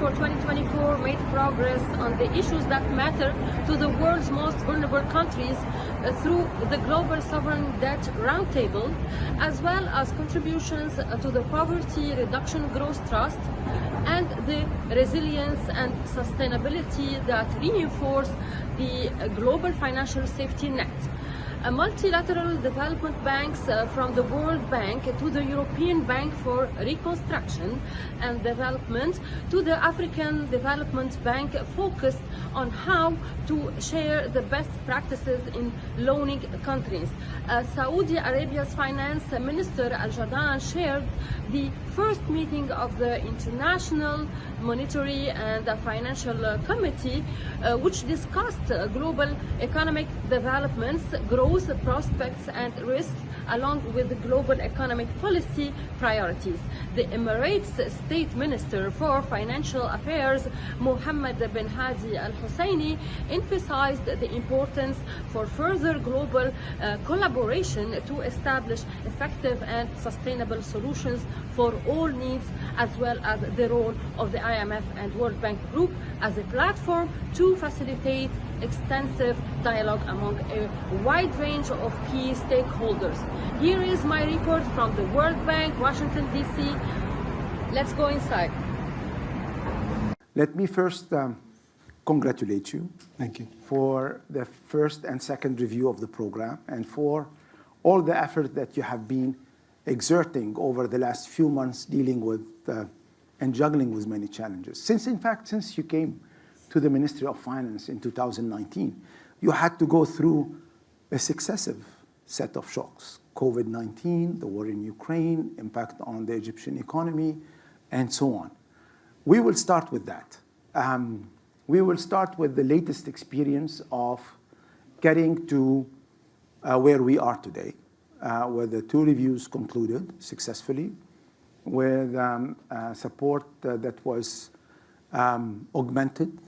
for 2024 made progress on the issues that matter to the world's most vulnerable countries through the Global Sovereign Debt Roundtable, as well as contributions to the Poverty Reduction Growth Trust and the resilience and sustainability that reinforce the global financial safety net. Multilateral development banks from the World Bank to the European Bank for Reconstruction and Development to the African Development Bank focused on how to share the best practices in loaning countries. Saudi Arabia's Finance Minister Al Jadaan shared the first meeting of the International Monetary and Financial Committee, which discussed global economic developments, growth prospects and risks, along with the global economic policy priorities. The Emirates State Minister for Financial Affairs, Mohammed bin Hadi Al Husseini, emphasized the importance for further global collaboration to establish effective and sustainable solutions for all needs, as well as the role of the IMF and World Bank Group as a platform to facilitate extensive dialogue among a wide range of key stakeholders. Here is my report from the World Bank, Washington, D.C. Let's go inside. Let me first congratulate you. Thank you. For the first and second review of the program and for all the effort that you have been exerting over the last few months dealing with and juggling with many challenges. Since you came to the Ministry of Finance in 2019, you had to go through a successive set of shocks. COVID-19, the war in Ukraine, impact on the Egyptian economy, and so on. We will start with that. We will start with the latest experience of getting to where we are today, where the two reviews concluded successfully, with support that was augmented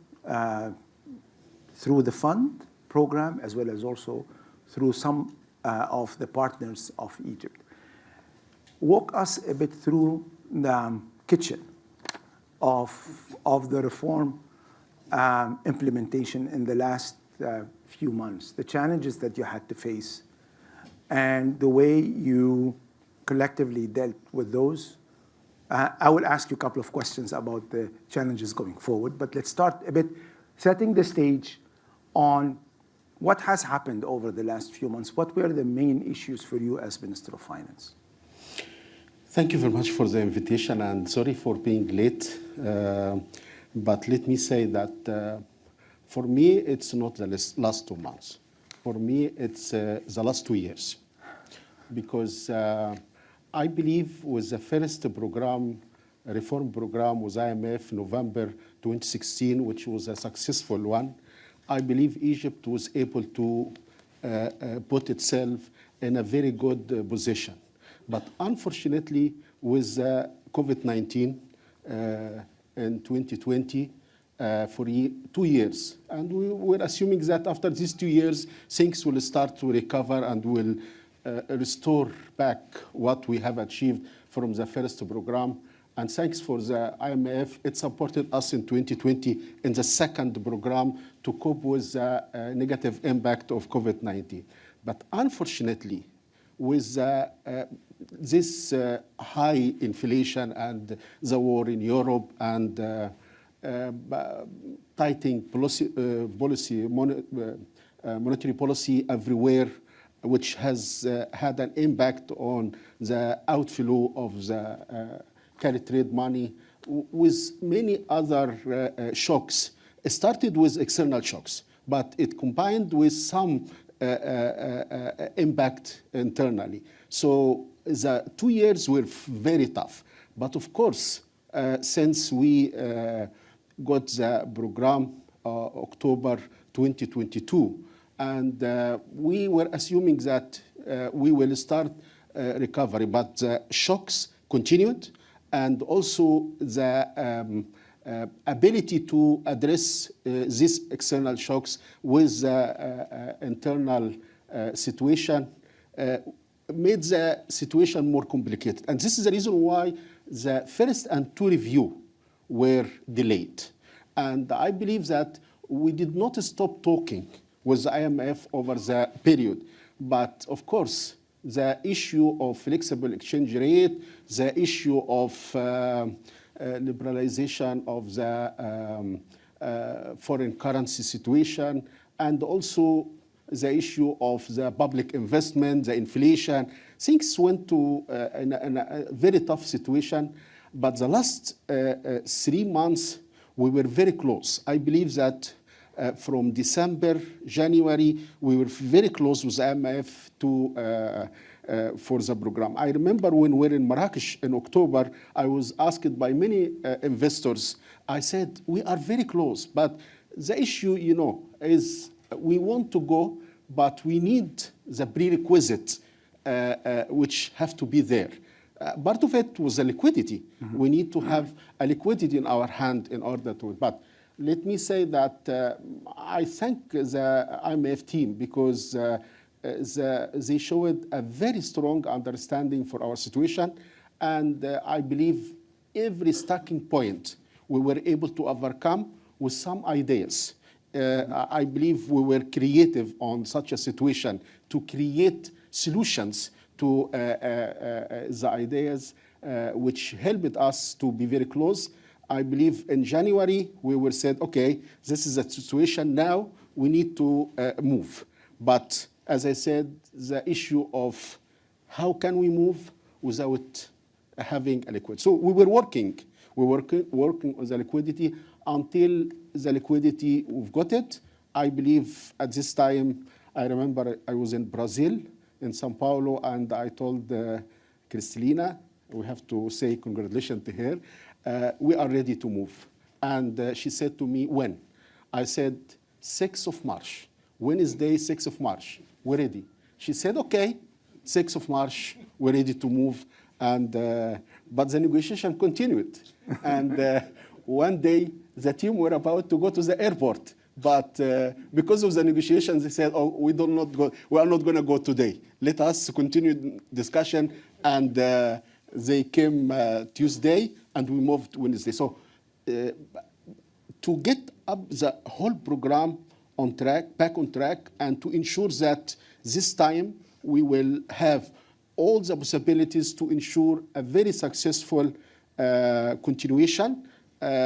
through the fund program, as well as also through some of the partners of Egypt. Walk us a bit through the kitchen of the reform implementation in the last few months, the challenges that you had to face, and the way you collectively dealt with those. I will ask you a couple of questions about the challenges going forward, but let's start a bit setting the stage on what has happened over the last few months. What were the main issues for you as Minister of Finance? Thank you very much for the invitation, and sorry for being late. But let me say that for me, it's not the last 2 months. For me, it's the last 2 years. Because I believe with the first program, reform program with IMF, November 2016, which was a successful one, I believe Egypt was able to put itself in a very good position. But unfortunately, with COVID-19 in 2020, for 2 years, and we were assuming that after these 2 years, things will start to recover and will restore back what we have achieved from the first program. And thanks for the IMF, it supported us in 2020 in the second program to cope with the negative impact of COVID-19. But unfortunately, with this high inflation and the war in Europe and tightening monetary policy everywhere, which has had an impact on the outflow of the carry trade money, with many other shocks. It started with external shocks, but it combined with some impact internally. So the 2 years were very tough. But of course, since we got the program October 2022, and we were assuming that we will start recovery, but the shocks continued, and also the ability to address these external shocks with the internal situation made the situation more complicated. And this is the reason why the first and two review were delayed. And I believe that we did not stop talking with the IMF over the period. But of course, the issue of flexible exchange rate, the issue of liberalization of the foreign currency situation, and also the issue of the public investment, the inflation, things went to in a very tough situation. But the last 3 months, we were very close. I believe that from December, January, we were very close with the IMF for the program. I remember when we were in Marrakesh in October, I was asked by many investors, I said, we are very close, but the issue, you know, is we want to go, but we need the prerequisites which have to be there. Part of it was the liquidity. Mm-hmm. We need to have a liquidity in our hand in order to, but let me say that I thank the IMF team because they showed a very strong understanding for our situation. And I believe every stacking point we were able to overcome with some ideas. I believe we were creative on such a situation to create solutions to the ideas which helped us to be very close. I believe in January, we were said, okay, this is a situation now, we need to move. But as I said, the issue of how can we move without having a liquidity. So we were working on the liquidity until the liquidity, we've got it. I believe at this time, I remember I was in Brazil, in Sao Paulo, and I told Cristalina, we have to say congratulations to her, we are ready to move. And she said to me, when? I said, 6th of March, Wednesday, 6th of March, we're ready. She said, okay, 6th of March, we're ready to move. And, but the negotiation continued. And one day, the team were about to go to the airport. But because of the negotiations, they said, oh, we are not going to go today. Let us continue discussion. And they came Tuesday, and we moved Wednesday. So to get up the whole program on track, back on track, and to ensure that this time we will have all the possibilities to ensure a very successful continuation,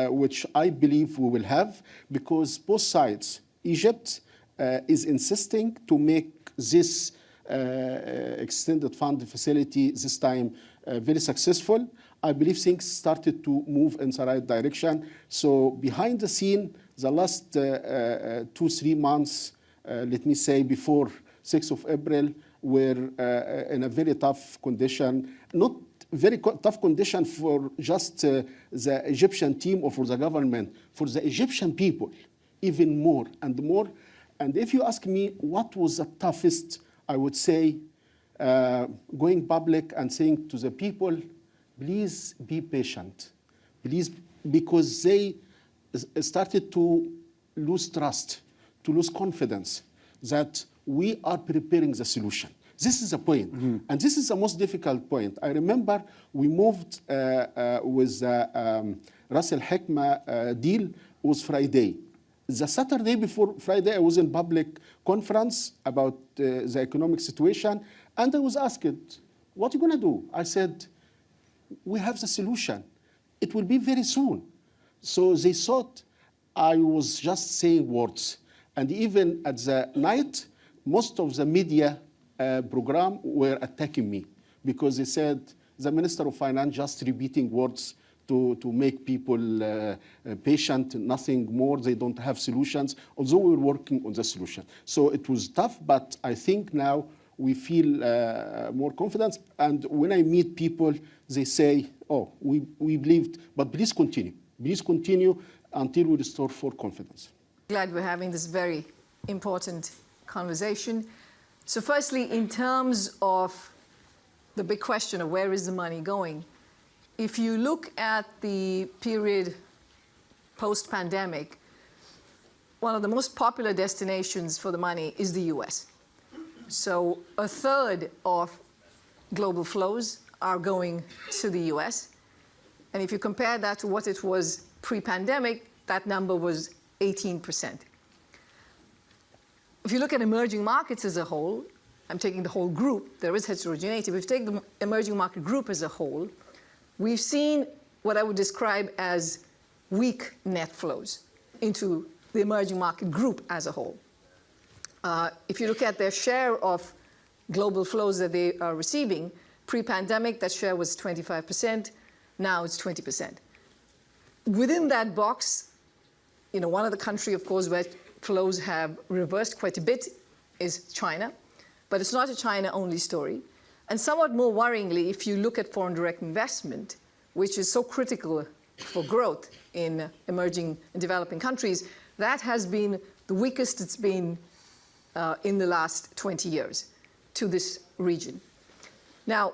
which I believe we will have, because both sides, Egypt is insisting to make this extended fund facility this time very successful. I believe things started to move in the right direction. So behind the scene, the last 2-3 months, let me say before 6th of April, were in a very tough condition, not very tough condition for just the Egyptian team or for the government, for the Egyptian people, even more and more. And if you ask me what was the toughest, I would say going public and saying to the people, please be patient, please, because they started to lose trust, to lose confidence that we are preparing the solution. This is the point. Mm-hmm. And this is the most difficult point. I remember we moved with Ras Al Hikma deal was Friday. The Saturday before Friday, I was in public conference about the economic situation, and I was asked, what are you going to do? I said, we have the solution. It will be very soon. So they thought I was just saying words. And even at the night, most of the media program were attacking me because they said the Minister of Finance just repeating words to make people patient, nothing more. They don't have solutions, although we were working on the solution. So it was tough, but I think now we feel more confidence. And when I meet people, they say, oh, we believed, but please continue. Please continue until we restore full confidence. Glad we're having this very important conversation. So firstly, in terms of the big question of where is the money going, if you look at the period post-pandemic, one of the most popular destinations for the money is the US. So a third of global flows are going to the US. And if you compare that to what it was Pre-pandemic, that number was 18%. If you look at emerging markets as a whole, I'm taking the whole group, there is heterogeneity, but if you take the emerging market group as a whole, we've seen what I would describe as weak net flows into the emerging market group as a whole. If you look at their share of global flows that they are receiving, pre-pandemic, that share was 25%, now it's 20%. Within that box, one of the countries, of course, where flows have reversed quite a bit is China, but it's not a China-only story. And somewhat more worryingly, if you look at foreign direct investment, which is so critical for growth in emerging and developing countries, that has been the weakest it's been in the last 20 years to this region. Now,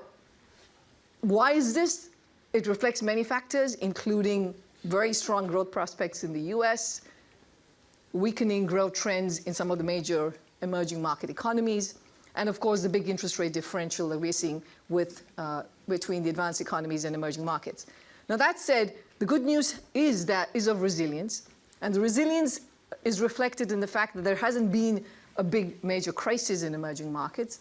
why is this? It reflects many factors, including very strong growth prospects in the US, weakening growth trends in some of the major emerging market economies, and of course the big interest rate differential that we're seeing between the advanced economies and emerging markets. Now that said, the good news is of resilience, and the resilience is reflected in the fact that there hasn't been a big major crisis in emerging markets,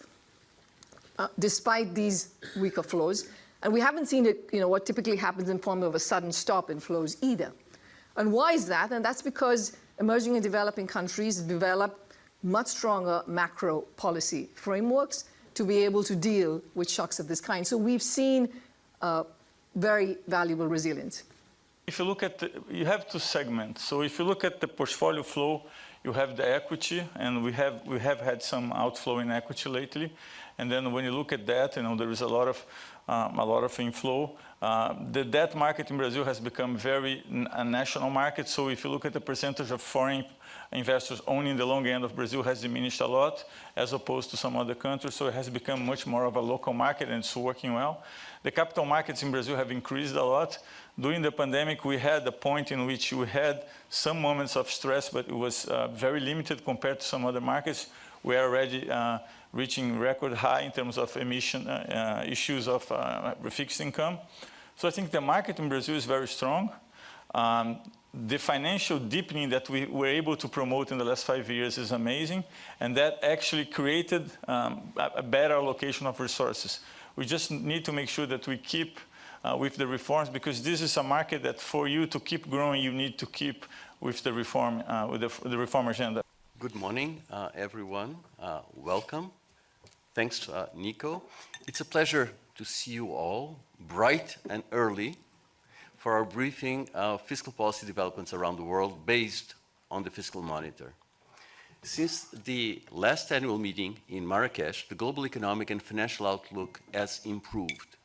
despite these weaker flows. And we haven't seen it, what typically happens in form of a sudden stop in flows either. And why is that? And that's because emerging and developing countries develop much stronger macro policy frameworks to be able to deal with shocks of this kind. So we've seen very valuable resilience. If you look at you have two segments. So if you look at the portfolio flow, you have the equity, and we have had some outflow in equity lately. And then when you look at that, there is a lot of inflow. The debt market in Brazil has become a national market. So if you look at the percentage of foreign investors owning the long end of Brazil has diminished a lot as opposed to some other countries. So it has become much more of a local market, and it's working well. The capital markets in Brazil have increased a lot. During the pandemic, we had a point in which we had some moments of stress, but it was very limited compared to some other markets. We are already reaching record high in terms of emission issues of fixed income. So I think the market in Brazil is very strong. The financial deepening that we were able to promote in the last 5 years is amazing, and that actually created a better allocation of resources. We just need to make sure that we keep with the reforms, because this is a market that for you to keep growing, you need to keep with the reform, the reform agenda. Good morning, everyone. Welcome. Thanks, Nico. It's a pleasure to see you all bright and early for our briefing of fiscal policy developments around the world based on the Fiscal Monitor. Since the last annual meeting in Marrakesh, the global economic and financial outlook has improved.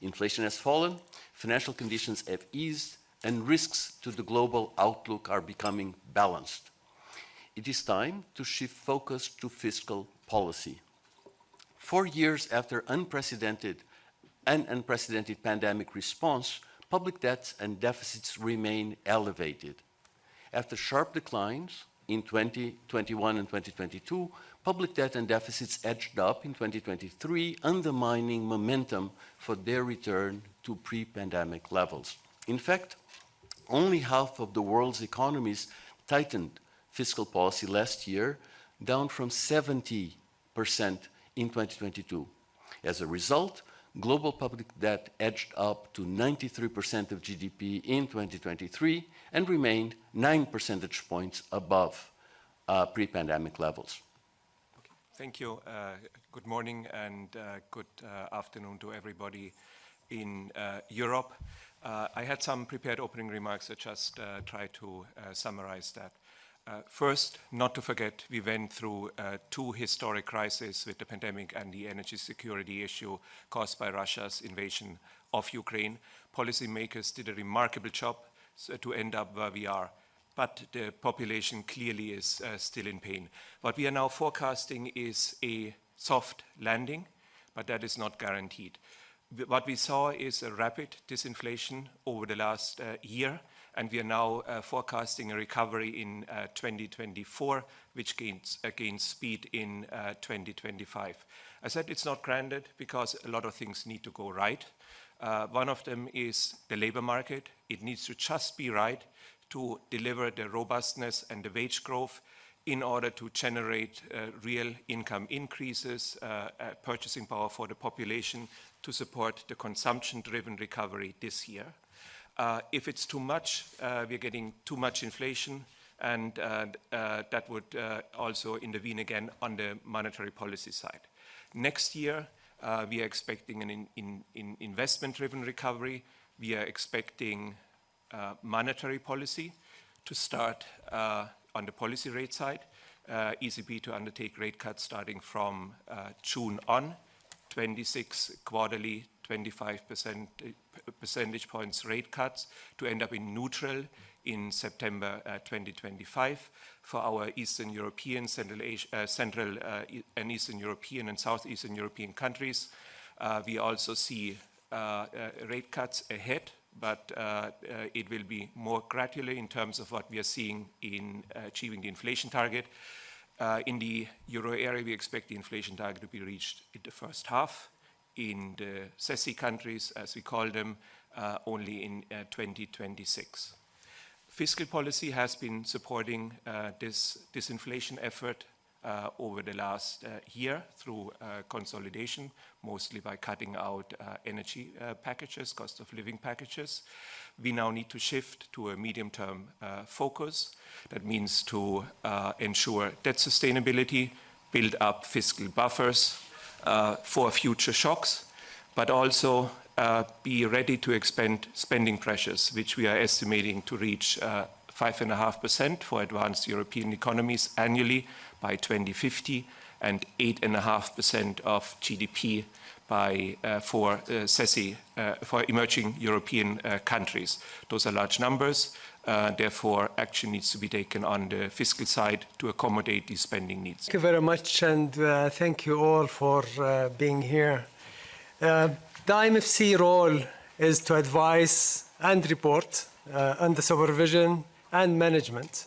Inflation has fallen, financial conditions have eased, and risks to the global outlook are becoming balanced. It is time to shift focus to fiscal policy. 4 years after unprecedented pandemic response, public debts and deficits remain elevated. After sharp declines in 2021 and 2022, public debt and deficits edged up in 2023, undermining momentum for their return to pre-pandemic levels. In fact, only half of the world's economies tightened fiscal policy last year, down from 70% in 2022. As a result, global public debt edged up to 93% of GDP in 2023 and remained 9 percentage points above pre-pandemic levels. Okay. Thank you. Good morning and good afternoon to everybody in Europe. I had some prepared opening remarks. I just try to summarize that. First, not to forget, we went through 2 historic crises with the pandemic and the energy security issue caused by Russia's invasion of Ukraine. Policymakers did a remarkable job to end up where we are, but the population clearly is still in pain. What we are now forecasting is a soft landing, but that is not guaranteed. What we saw is a rapid disinflation over the last year, and we are now forecasting a recovery in 2024, which gains speed in 2025. I said it's not granted because a lot of things need to go right. One of them is the labor market. It needs to just be right to deliver the robustness and the wage growth in order to generate real income increases, purchasing power for the population to support the consumption-driven recovery this year. If it's too much, we're getting too much inflation, and that would also intervene again on the monetary policy side. Next year, we are expecting an investment-driven recovery. We are expecting monetary policy to start on the policy rate side, ECB to undertake rate cuts starting from June on, 26 quarterly, 25% percentage points rate cuts to end up in neutral in September 2025 for our Eastern European, Central and Eastern European and Southeastern European countries. We also see rate cuts ahead, but it will be more gradual in terms of what we are seeing in achieving the inflation target. In the euro area, we expect the inflation target to be reached in the first half. In the CESI countries, as we call them, only in 2026. Fiscal policy has been supporting this disinflation effort over the last year through consolidation, mostly by cutting out energy packages, cost of living packages. We now need to shift to a medium-term focus. That means to ensure debt sustainability, build up fiscal buffers for future shocks, but also be ready to expand spending pressures, which we are estimating to reach 5.5% for advanced European economies annually by 2050 and 8.5% of GDP for CESI, for emerging European countries. Those are large numbers. Therefore, action needs to be taken on the fiscal side to accommodate these spending needs. Thank you very much, and thank you all for being here. The IMFC role is to advise and report on the supervision and management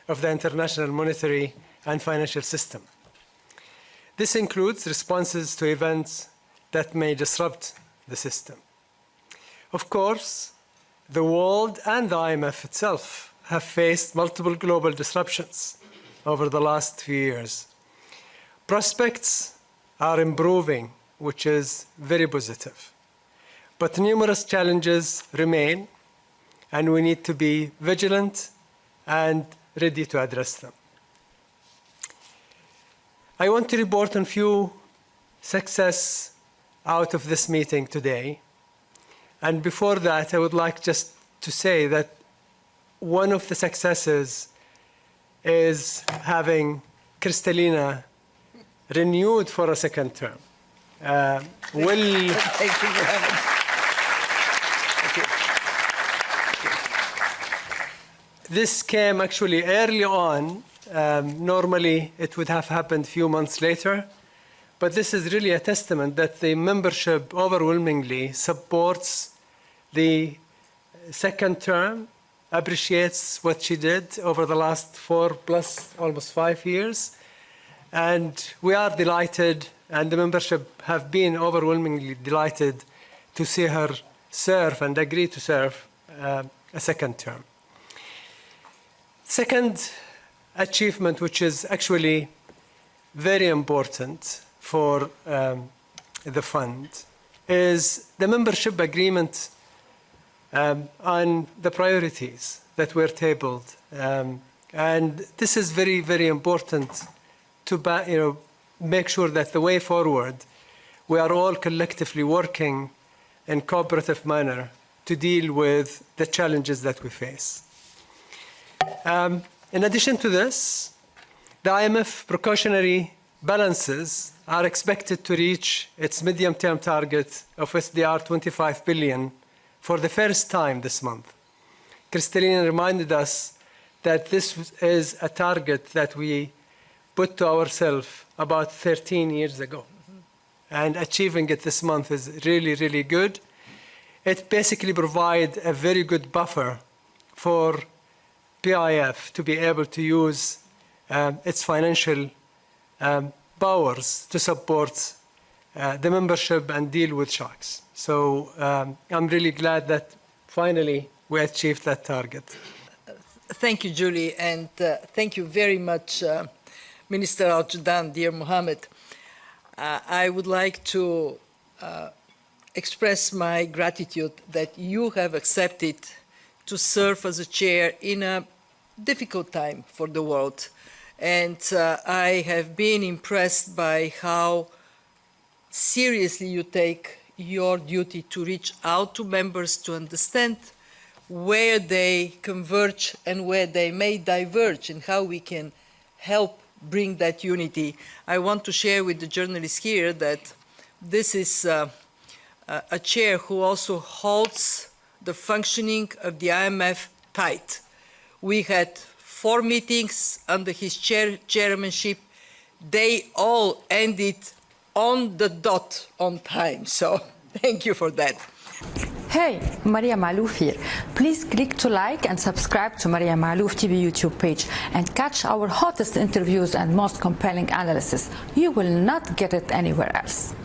of the international monetary and financial system. This includes responses to events that may disrupt the system. Of course, the world and the IMF itself have faced multiple global disruptions over the last few years. Prospects are improving, which is very positive. But numerous challenges remain, and we need to be vigilant and ready to address them. I want to report on a few successes out of this meeting today. And before that, I would like just to say that one of the successes is having Kristalina renewed for a second term. Thank you for having me. This came actually early on. Normally, it would have happened a few months later. But this is really a testament that the membership overwhelmingly supports the second term, appreciates what she did over the last 4 plus almost 5 years. And we are delighted, and the membership have been overwhelmingly delighted to see her serve and agree to serve a second term. Second achievement, which is actually very important for the fund, is the membership agreement on the priorities that were tabled. And this is very, very important to make sure that the way forward, we are all collectively working in cooperative manner to deal with the challenges that we face. In addition to this, the IMF precautionary balances are expected to reach its medium-term target of SDR 25 billion for the first time this month. Kristalina reminded us that this is a target that we put to ourselves about 13 years ago. And achieving it this month is really, really good. It basically provides a very good buffer for PIF to be able to use its financial powers to support the membership and deal with shocks. So I'm really glad that finally we achieved that target. Thank you, Julie, and thank you very much, Minister Al-Judan, dear Mohammed. I would like to express my gratitude that you have accepted to serve as a chair in a difficult time for the world. And I have been impressed by how seriously you take your duty to reach out to members to understand where they converge and where they may diverge and how we can help bring that unity. I want to share with the journalists here that this is a chair who also holds the functioning of the IMF tight. We had 4 meetings under his chairmanship. They all ended on the dot on time, so thank you for that. Hey, Maria Malouf here. Please click to like and subscribe to Maria Malouf TV YouTube page and catch our hottest interviews and most compelling analysis. You will not get it anywhere else.